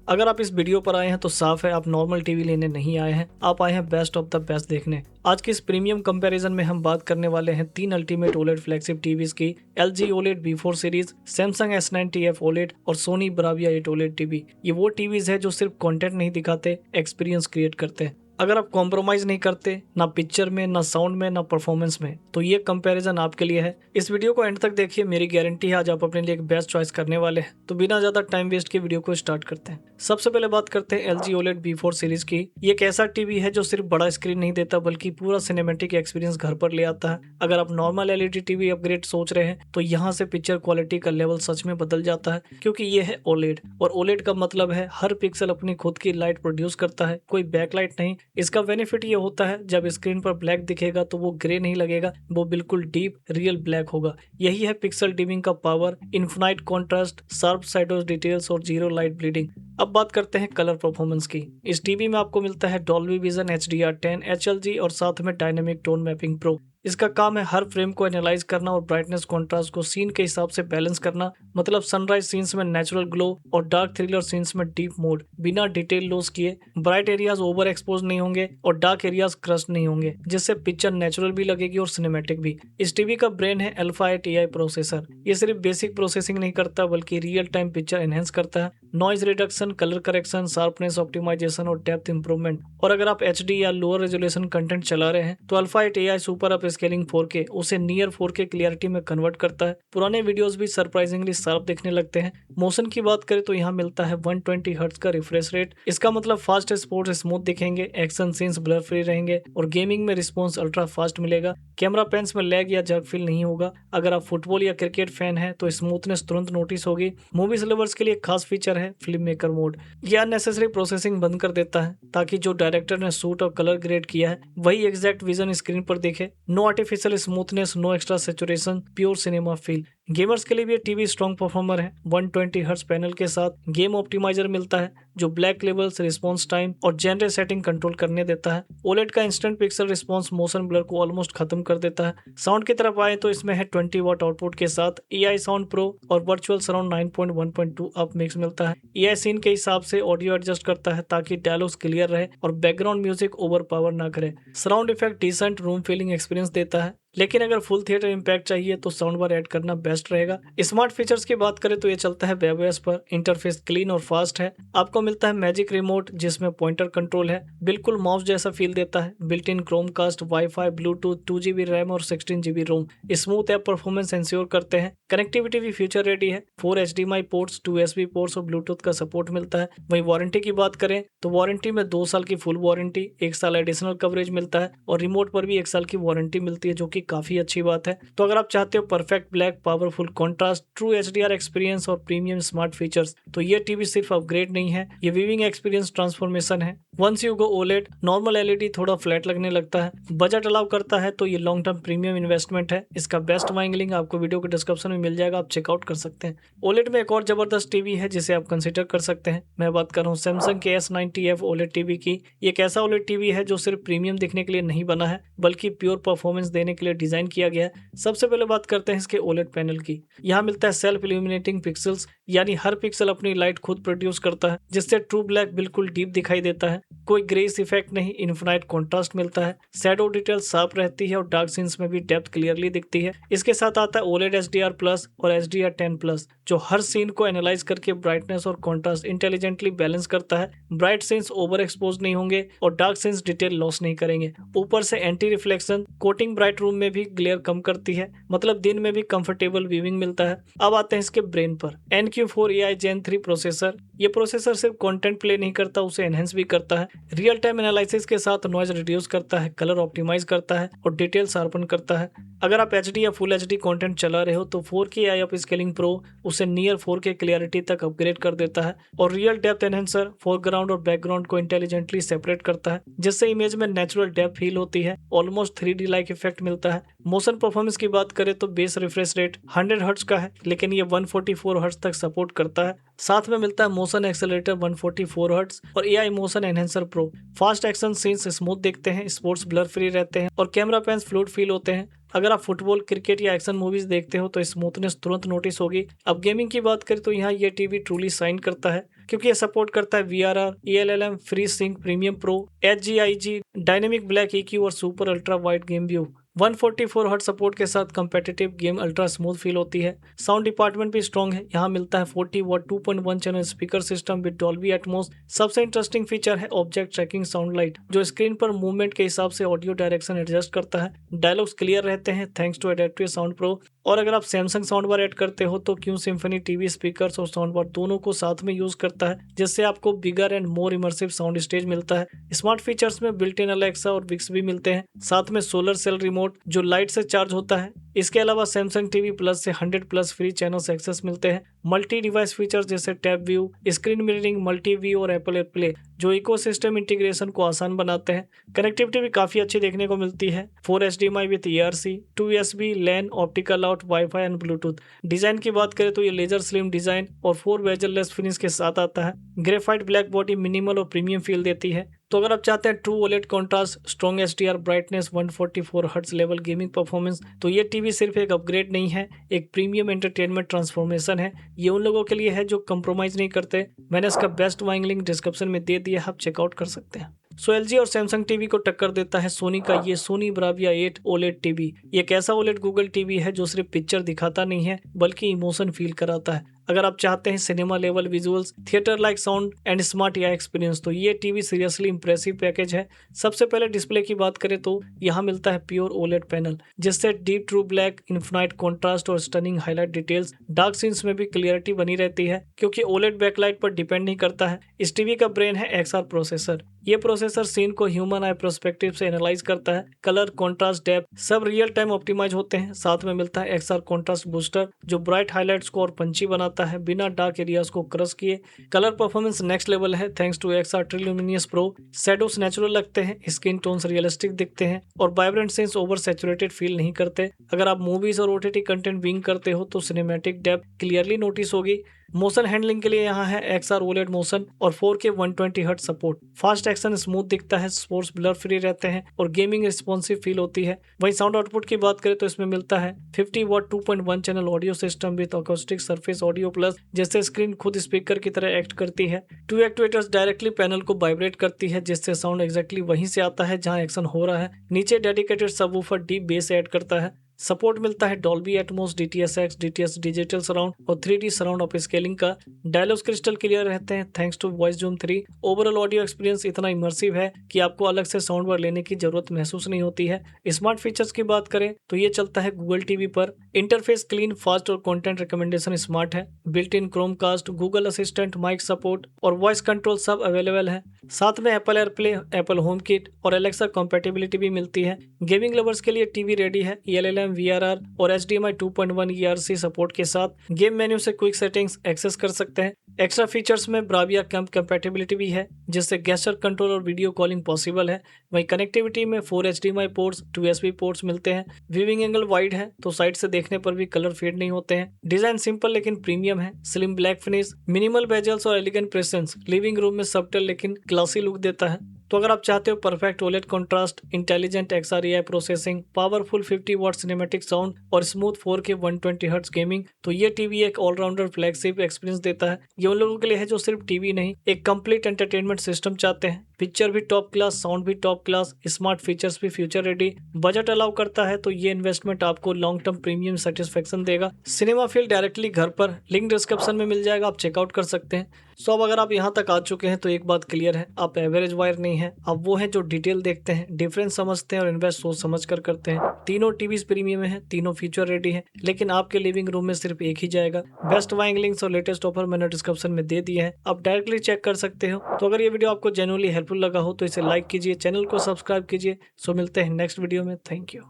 अगर आप इस वीडियो पर आए हैं तो साफ है आप नॉर्मल टीवी लेने नहीं आए हैं, आप आए हैं बेस्ट ऑफ द बेस्ट देखने। आज की इस प्रीमियम कंपैरिजन में हम बात करने वाले हैं 3 अल्टीमेट ओलेड फ्लैगशिप टीवीज की, LG OLED V4 series, Samsung S9TF OLED और Sony Bravia 8 OLED टीवी। ये वो टीवीज है जो सिर्फ कंटेंट नहीं दिखाते, एक्सपीरियंस क्रिएट करते हैं। अगर आप कॉम्प्रोमाइज नहीं करते ना पिक्चर में, ना साउंड में, ना परफॉर्मेंस में, तो ये कंपैरिजन आपके लिए है। इस वीडियो को एंड तक देखिए, मेरी गारंटी है आज आप अपने लिए एक बेस्ट चॉइस करने वाले हैं। तो बिना ज्यादा टाइम वेस्ट के वीडियो को स्टार्ट करते हैं। सबसे पहले बात करते हैं LG OLED V4 सीरीज की। ये एक ऐसा टीवी है जो सिर्फ बड़ा स्क्रीन नहीं देता बल्कि पूरा सिनेमैटिक एक्सपीरियंस घर पर ले आता है। अगर आप नॉर्मल LED टीवी अपग्रेड सोच रहे हैं तो यहाँ से पिक्चर क्वालिटी का लेवल सच में बदल जाता है, क्योंकि ये है OLED और OLED का मतलब है हर पिक्सल अपनी खुद की लाइट प्रोड्यूस करता है, कोई बैकलाइट नहीं। इसका बेनिफिट ये होता है जब स्क्रीन पर ब्लैक दिखेगा तो वो ग्रे नहीं लगेगा, वो बिल्कुल डीप रियल ब्लैक होगा। यही है पिक्सल डिमिंग का power, infinite contrast, sharp shadows details और जीरो लाइट ब्लीडिंग। अब बात करते हैं कलर परफॉर्मेंस की। इस टीवी में आपको मिलता है डॉल्बी विजन HDR10 HLG और साथ में डायनेमिक टोन मैपिंग प्रो। इसका काम है हर फ्रेम को एनालाइज करना और ब्राइटनेस कॉन्ट्रास्ट को सीन के हिसाब से बैलेंस करना। मतलब सनराइज सीन्स में नेचुरल ग्लो और डार्क थ्रिलर सीन्स में डीप मोड, बिना डिटेल लॉस किए। ब्राइट एरियाज ओवर एक्सपोज नहीं होंगे और डार्क एरियाज क्रस्ट नहीं होंगे, जिससे पिक्चर नेचुरल भी लगेगी और सिनेमैटिक भी। इस टीवी का ब्रेन है अल्फा 8 AI प्रोसेसर। ये सिर्फ बेसिक प्रोसेसिंग नहीं करता बल्कि रियल टाइम पिक्चर एनहेंस करता है, noise reduction, colour correction, sharpness optimisation और डेप्थ इंप्रूवमेंट। और अगर आप HD या लोअर रेजोल्यूशन कंटेंट चला रहे हैं तो alpha 8 AI super up scaling 4K उसे नियर 4K क्लियरिटी में कन्वर्ट करता है। पुराने वीडियोस भी सरप्राइजिंगली शार्प दिखने लगते हैं। मोशन की बात करें तो यहाँ मिलता है 120 हर्ट्ज का रिफ्रेश रेट। इसका मतलब फास्ट स्पोर्ट्स स्मूथ दिखेंगे, एक्शन सीन्स ब्लर फ्री रहेंगे और गेमिंग में रिस्पॉन्स अल्ट्रा फास्ट मिलेगा। कैमरा पेंस में लैग या जर्क फील नहीं होगा। अगर आप फुटबॉल या क्रिकेट फैन हैं तो स्मूथनेस तुरंत नोटिस होगी। मूवीज लवर्स के लिए खास फीचर है फिल्म मेकर मोड। यह अननेसेसरी प्रोसेसिंग बंद कर देता है ताकि जो डायरेक्टर ने शूट और कलर ग्रेड किया है वही एग्जैक्ट विजन स्क्रीन पर दिखे। No artificial smoothness, no extra saturation, pure cinema feel. Gamers के लिए भी ये टीवी स्ट्रॉन्ग परफॉर्मर है। 120 हर्ट्ज पैनल के साथ गेम ऑप्टिमाइजर मिलता है जो ब्लैक लेवल्स, रिस्पॉन्स टाइम और जेनरे सेटिंग कंट्रोल करने देता है। OLED का instant pixel response motion blur को ऑलमोस्ट खत्म कर देता है। साउंड की तरफ आए तो इसमें है 20 वाट आउटपुट के साथ AI साउंड प्रो और वर्चुअल सराउंड 9.1.2 अप मिक्स मिलता है। AI सीन के हिसाब से ऑडियो एडजस्ट करता है ताकि डायलॉग्स क्लियर रहे और बैकग्राउंड म्यूजिक ओवर पावर ना करे। Sound effect decent room feeling experience देता है, लेकिन अगर फुल थिएटर इम्पैक्ट चाहिए तो साउंड बार ऐड करना बेस्ट रहेगा। स्मार्ट फीचर्स की बात करें तो ये चलता है वेबओएस पर। इंटरफेस क्लीन और फास्ट है। आपको मिलता है मैजिक रिमोट जिसमें पॉइंटर कंट्रोल है, बिल्कुल माउस जैसा फील देता है। Built in Chromecast, wifi, Bluetooth, 2GB RAM और 16GB रोम। स्मूथ ऐप परफॉर्मेंस इंश्योर करते हैं। कनेक्टिविटी भी फ्यूचर रेडी है। 4 HDMI पोर्ट्स, 2 USB पोर्ट्स और ब्लूटूथ का सपोर्ट मिलता है। वहीं वारंटी की बात करें तो वारंटी में 2 साल की फुल वारंटी, 1 साल एडिशनल कवरेज मिलता है और रिमोट पर भी 1 साल की वारंटी मिलती है, जो कि काफी अच्छी बात है। तो अगर आप चाहते हो perfect black, powerful contrast, true HDR experience और प्रीमियम स्मार्ट फीचर्स, तो ये टीवी सिर्फ अपग्रेड नहीं है, ये विविंग एक्सपीरियंस ट्रांसफॉर्मेशन है। Once you go OLED, normal LED थोड़ा फ्लैट लगने लगता है। बजट अलाउ करता है तो ये लॉन्ग टर्म प्रीमियम इन्वेस्टमेंट है। इसका बेस्ट बाइंग लिंक आपको वीडियो के डिस्क्रिप्शन में मिल जाएगा, आप चेकआउट कर सकते हैं। OLED में एक और जबरदस्त टीवी है जिसे आप कंसिडर कर सकते हैं। मैं बात कर रहा हूँ Samsung के S9TF OLED टीवी की। ये एक ऐसा OLED टीवी है जो सिर्फ प्रीमियम दिखने के लिए नहीं बना है बल्कि प्योर परफॉर्मेंस देने के लिए डिजाइन किया गया है। सबसे पहले बात करते हैं इसके OLED पैनल की। यहाँ मिलता है सेल्फ इल्यूमिनेटिंग पिक्सल्स, यानी हर पिक्सल अपनी लाइट खुद प्रोड्यूस करता है, जिससे ट्रू ब्लैक बिल्कुल डीप दिखाई देता है। कोई ग्रेस इफेक्ट नहीं, इन्फिनाइट कॉन्ट्रास्ट मिलता है। शैडो डिटेल शार्प रहती है और डार्क सीन्स में भी डेप्थ क्लियरली दिखती है। इसके साथ आता है OLED HDR प्लस और HDR10 प्लस, जो हर सीन को एनालाइज करके ब्राइटनेस और कॉन्ट्रास्ट इंटेलिजेंटली बैलेंस करता है। ब्राइट सीन्स ओवर एक्सपोज नहीं होंगे और डार्क सीन्स डिटेल लॉस नहीं करेंगे। ऊपर से anti reflection coating bright room में भी ग्लेयर कम करती है, मतलब दिन में भी कंफर्टेबल व्यूइंग मिलता है। अब आते हैं इसके ब्रेन पर। NQ4 AI Gen 3 processor. ये प्रोसेसर सिर्फ कंटेंट प्ले नहीं करता, उसे एनहेंस भी करता है। रियल टाइम एनालिसिस के साथ नॉइज रिड्यूस करता है, कलर ऑप्टिमाइज करता है और डिटेल शार्पन करता है। अगर आप HD या फुल HD कंटेंट चला रहे हो तो 4K AI up scaling pro उसे नियर 4K क्लियरिटी तक अपग्रेड कर देता है और रियल डेप्थ एनहेंसर फोरग्राउंड और बैकग्राउंड को इंटेलिजेंटली सेपरेट करता है, जिससे इमेज में नेचुरल डेप्थ फील होती है। ऑलमोस्ट 3D लाइक इफेक्ट मिलता है। मोशन परफॉर्मेंस की बात करें तो बेस रिफ्रेश रेट 100 हर्ट्ज का है, लेकिन ये 144 हर्ट्ज तक सपोर्ट करता है। साथ में मिलता है मोशन एक्सेलरेटर 144 हर्ट्ज और AI motion enhancer pro. Fast action scenes smooth दिखते हैं, स्पोर्ट्स ब्लर फ्री रहते हैं और कैमरा पेंस फ्लूइड फील होते हैं। अगर आप फुटबॉल, क्रिकेट या एक्शन मूवीज देखते हो तो स्मूथनेस तुरंत नोटिस होगी। अब गेमिंग की बात करें तो यहाँ ये टीवी ट्रूली शाइन करता है। क्योंकि ये सपोर्ट करता है VRR, ELLM, free sink, premium pro, HGIG, dynamic black EQ और super ultra wide game view. 144 hertz support के साथ competitive game ultra smooth feel होती है। साउंड डिपार्टमेंट भी स्ट्रॉन्ग है, यहाँ मिलता है 40 what 2.1 channel speaker system with Dolby Atmos. सबसे इंटरेस्टिंग फीचर है ऑब्जेक्ट ट्रैकिंग साउंड लाइट, जो स्क्रीन पर मूवमेंट के हिसाब से ऑडियो डायरेक्शन एडजस्ट करता है। डायलॉग्स क्लियर रहते हैं thanks to adaptive sound pro. और अगर आप सैमसंग साउंड बार ऐड करते हो तो क्यू सिम्फनी टीवी स्पीकर्स और साउंड बार दोनों को साथ में यूज करता है, जिससे आपको bigger and more immersive sound stage मिलता है। स्मार्ट फीचर्स में बिल्ट इन अलेक्सा और विक्स भी मिलते हैं, साथ में सोलर सेल रिमोट जो लाइट से चार्ज होता है। इसके अलावा सैमसंग टीवी प्लस से 100+ फ्री चैनल्स एक्सेस मिलते हैं। मल्टी डिवाइस फीचर्स जैसे tab view, screen mirroring, multi view और एप्पल एयरप्ले जो इकोसिस्टम इंटीग्रेशन को आसान बनाते हैं। कनेक्टिविटी भी काफी अच्छी देखने को मिलती है। 4 HDMI with ERC, 2 USB, LAN, optical out, wifi and Bluetooth. Design की बात करें तो ये लेजर स्लिम डिजाइन और 4 बेजल-लेस फिनिश के साथ आता है। ग्रेफाइट ब्लैक बॉडी मिनिमल और प्रीमियम फील देती है। तो अगर आप चाहते हैं true OLED contrast, strong HDR brightness, 144 hertz level gaming performance, तो ये टीवी सिर्फ एक अपग्रेड नहीं है, एक प्रीमियम एंटरटेनमेंट ट्रांसफॉर्मेशन है। ये उन लोगों के लिए है जो कंप्रोमाइज नहीं करते। मैंने इसका बेस्ट बाइंग लिंक डिस्क्रिप्शन में दे दिया, आप चेकआउट कर सकते हैं। सो LG और सैमसंग टीवी को टक्कर देता है सोनी का ये सोनी ब्राविया 8 OLED टीवी। ये एक ऐसा OLED गूगल टीवी है जो सिर्फ पिक्चर दिखाता नहीं है बल्कि इमोशन फील कराता है। अगर आप चाहते हैं cinema level visuals, theatre like sound and smart AI experience, तो ये टीवी सीरियसली इंप्रेसिव पैकेज है। सबसे पहले डिस्प्ले की बात करें तो यहाँ मिलता है प्योर OLED पैनल, जिससे deep true black, infinite contrast और stunning highlight details. Dark scenes में भी क्लियरिटी बनी रहती है क्योंकि OLED बैकलाइट पर डिपेंड नहीं करता है। इस टीवी का ब्रेन है XR प्रोसेसर। ये प्रोसेसर सीन को ह्यूमन आई पर्सपेक्टिव से एनालाइज करता है। कलर, कॉन्ट्रास्ट, डेप्थ सब रियल टाइम ऑप्टिमाइज होते हैं। साथ में मिलता है XR कॉन्ट्रास्ट बूस्टर जो ब्राइट हाईलाइट्स को और पंची बनाता है बिना डार्क एरियाज को क्रश किए। कलर परफॉर्मेंस नेक्स्ट लेवल है thanks to XR Triluminos Pro. Shadows natural लगते हैं, स्किन टोन्स रियलिस्टिक दिखते हैं और vibrant scenes over saturated feel नहीं करते। अगर आप मूवीज और OTT कंटेंट विंग करते हो तो सिनेमैटिक डेप्थ क्लियरली नोटिस होगी। मोशन हैंडलिंग के लिए यहाँ है XR OLED मोशन और 4K 120 hertz support. Fast action smooth दिखता है, स्पोर्ट्स ब्लर फ्री रहते हैं और गेमिंग रिस्पॉन्सिव फील होती है। वहीं साउंड आउटपुट की बात करें तो इसमें मिलता है 50 what 2.1 channel audio system with acoustic surface audio plus, जिससे स्क्रीन खुद स्पीकर की तरह एक्ट करती है। 2 एक्चुएटर्स डायरेक्टली पैनल को वाइब्रेट करती है, जिससे साउंड एग्जैक्टली वहीं से आता है जहां एक्शन हो रहा है। नीचे dedicated subwoofer deep bass add करता है। सपोर्ट मिलता है Dolby Atmos, DTS:X, DTS digital surround और 3D सराउंड ऑफ स्केलिंग का। डायलॉग्स क्रिस्टल क्लियर रहते हैं thanks to voice zoom 3। Overall audio experience इतना इमर्सिव है कि आपको अलग से साउंड बार लेने की जरूरत महसूस नहीं होती है। स्मार्ट फीचर्स की बात करें तो ये चलता है गूगल टीवी पर। इंटरफेस क्लीन, फास्ट और कंटेंट रिकमेंडेशन स्मार्ट है। Built in Chromecast, Google Assistant, mic support और वॉइस कंट्रोल सब अवेलेबल है। साथ में Apple AirPlay, Apple HomeKit और एलेक्सा कंपैटिबिलिटी भी मिलती है। गेमिंग लवर्स के लिए टीवी रेडी है। ELLM, VRR और HDMI 2.1 ERC सपोर्ट के साथ गेम मेन्यू से क्विक सेटिंग्स एक्सेस कर सकते हैं। एक्स्ट्रा फीचर्स में ब्राविया कैम्प कंपैटिबिलिटी भी है, जिससे गेस्चर कंट्रोल और वीडियो कॉलिंग पॉसिबल है। वहीं कनेक्टिविटी में 4 HDMI पोर्ट्स, 2 USB पोर्ट्स मिलते हैं। व्यूइंग एंगल वाइड है तो साइड से देखने पर भी कलर फेड नहीं होते हैं। डिजाइन सिंपल लेकिन प्रीमियम है। Slim black finish, minimal bezels और एलिगेंट प्रेजेंस लिविंग रूम में सबटल लेकिन क्लासी लुक देता है। तो अगर आप चाहते हो perfect OLED contrast, intelligent XR AI processing, powerful 50 what cinematic sound और स्मूथ 4K 120 हर्ट्ज गेमिंग, तो ये टीवी एक ऑलराउंडर फ्लैगशिप एक्सपीरियंस देता है। ये उन लोगों के लिए है जो सिर्फ टीवी नहीं, एक कंप्लीट एंटरटेनमेंट सिस्टम चाहते हैं। पिक्चर भी टॉप क्लास, साउंड भी टॉप क्लास, स्मार्ट फीचर्स भी फ्यूचर रेडी, बजट अलाउ करता है, तो ये इन्वेस्टमेंट आपको लॉन्ग टर्म प्रीमियम सेटिस्फेक्शन देगा। सिनेमा फील डायरेक्टली घर पर, लिंक डिस्क्रिप्शन में मिल जाएगा, आप चेकआउट कर सकते हैं। सो अब अगर आप यहाँ तक आ चुके हैं तो एक बात क्लियर है, आप एवरेज वायर नहीं है, आप वो हैं जो डिटेल देखते हैं, डिफरेंस समझते हैं और इन्वेस्ट सोच समझ कर करते हैं। तीनों टीवीज प्रीमियम है, तीनों फीचर रेडी है, लेकिन आपके लिविंग रूम में सिर्फ एक ही जाएगा। बेस्ट बाइंग लिंक्स और लेटेस्ट ऑफर मैंने डिस्क्रिप्शन में दे दिया है, आप डायरेक्टली चेक कर सकते हो। तो अगर ये वीडियो आपको जेन्युइनली हेल्पफुल लगा हो तो इसे लाइक कीजिए, चैनल को सब्सक्राइब कीजिए। सो मिलते हैं नेक्स्ट वीडियो में। Thank you.